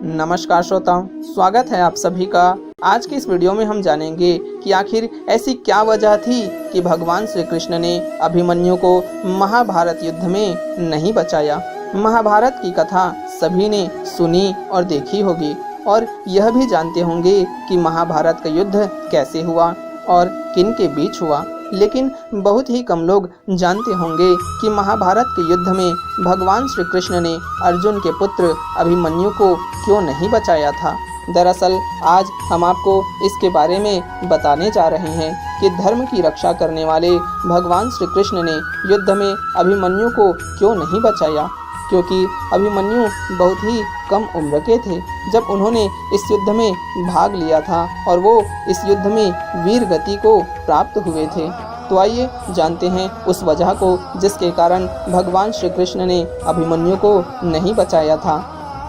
नमस्कार श्रोताओं, स्वागत है आप सभी का। आज की इस वीडियो में हम जानेंगे कि आखिर ऐसी क्या वजह थी कि भगवान श्री कृष्ण ने अभिमन्यु को महाभारत युद्ध में नहीं बचाया। महाभारत की कथा सभी ने सुनी और देखी होगी और यह भी जानते होंगे कि महाभारत का युद्ध कैसे हुआ और किन के बीच हुआ, लेकिन बहुत ही कम लोग जानते होंगे कि महाभारत के युद्ध में भगवान श्री कृष्ण ने अर्जुन के पुत्र अभिमन्यु को क्यों नहीं बचाया था। दरअसल आज हम आपको इसके बारे में बताने जा रहे हैं कि धर्म की रक्षा करने वाले भगवान श्री कृष्ण ने युद्ध में अभिमन्यु को क्यों नहीं बचाया, क्योंकि अभिमन्यु बहुत ही कम उम्र के थे जब उन्होंने इस युद्ध में भाग लिया था और वो इस युद्ध में वीर गति को प्राप्त हुए थे। तो आइए जानते हैं उस वजह को जिसके कारण भगवान श्री कृष्ण ने अभिमन्यु को नहीं बचाया था।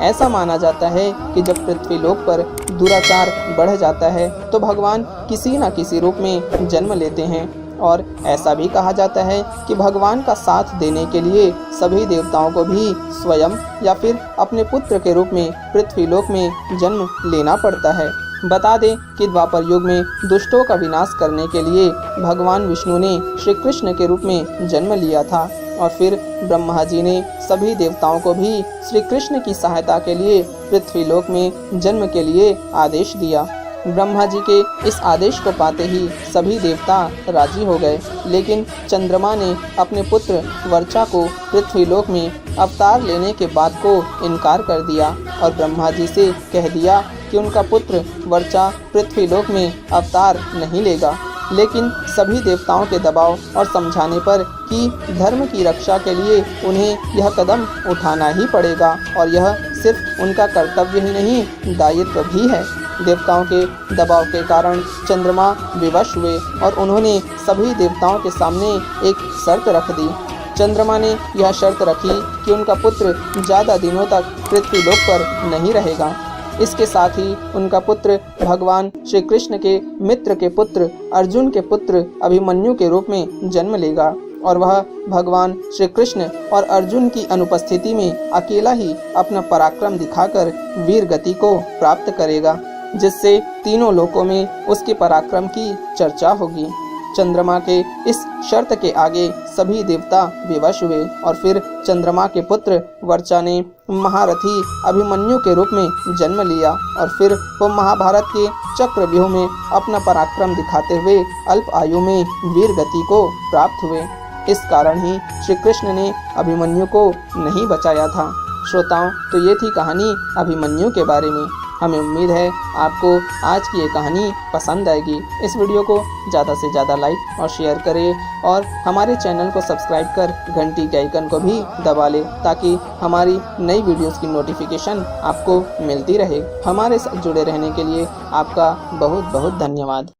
ऐसा माना जाता है कि जब पृथ्वीलोक पर दुराचार बढ़ जाता है तो भगवान किसी न किसी रूप में जन्म लेते हैं और ऐसा भी कहा जाता है कि भगवान का साथ देने के लिए सभी देवताओं को भी स्वयं या फिर अपने पुत्र के रूप में पृथ्वीलोक में जन्म लेना पड़ता है। बता दें कि द्वापर युग में दुष्टों का विनाश करने के लिए भगवान विष्णु ने श्री कृष्ण के रूप में जन्म लिया था और फिर ब्रह्मा जी ने सभी देवताओं को भी श्री कृष्ण की सहायता के लिए पृथ्वीलोक में जन्म के लिए आदेश दिया। ब्रह्मा जी के इस आदेश को पाते ही सभी देवता राजी हो गए, लेकिन चंद्रमा ने अपने पुत्र वर्चा को पृथ्वीलोक में अवतार लेने के बात को इनकार कर दिया और ब्रह्मा जी से कह दिया कि उनका पुत्र वर्चा पृथ्वीलोक में अवतार नहीं लेगा। लेकिन सभी देवताओं के दबाव और समझाने पर कि धर्म की रक्षा के लिए उन्हें यह कदम उठाना ही पड़ेगा और यह सिर्फ उनका कर्तव्य ही नहीं दायित्व भी है। देवताओं के दबाव के कारण चंद्रमा विवश हुए और उन्होंने सभी देवताओं के सामने एक शर्त रख दी। चंद्रमा ने यह शर्त रखी कि उनका पुत्र ज़्यादा दिनों तक पृथ्वीलोक पर नहीं रहेगा। इसके साथ ही उनका पुत्र भगवान श्री कृष्ण के मित्र के पुत्र अर्जुन के पुत्र अभिमन्यु के रूप में जन्म लेगा और वह भगवान श्री कृष्ण और अर्जुन की अनुपस्थिति में अकेला ही अपना पराक्रम दिखाकर वीर गति को प्राप्त करेगा, जिससे तीनों लोकों में उसके पराक्रम की चर्चा होगी। चंद्रमा के इस शर्त के आगे सभी देवता विवश हुए और फिर चंद्रमा के पुत्र वर्चा ने महारथी अभिमन्यु के रूप में जन्म लिया और फिर वो महाभारत के चक्रव्यूह में अपना पराक्रम दिखाते हुए अल्प आयु में वीर गति को प्राप्त हुए। इस कारण ही श्री कृष्ण ने अभिमन्यु को नहीं बचाया था। श्रोताओं, तो ये थी कहानी अभिमन्यु के बारे में। हमें उम्मीद है आपको आज की ये कहानी पसंद आएगी। इस वीडियो को ज़्यादा से ज़्यादा लाइक और शेयर करें और हमारे चैनल को सब्सक्राइब कर घंटी के आइकन को भी दबा लें ताकि हमारी नई वीडियोस की नोटिफिकेशन आपको मिलती रहे। हमारे साथ जुड़े रहने के लिए आपका बहुत बहुत धन्यवाद।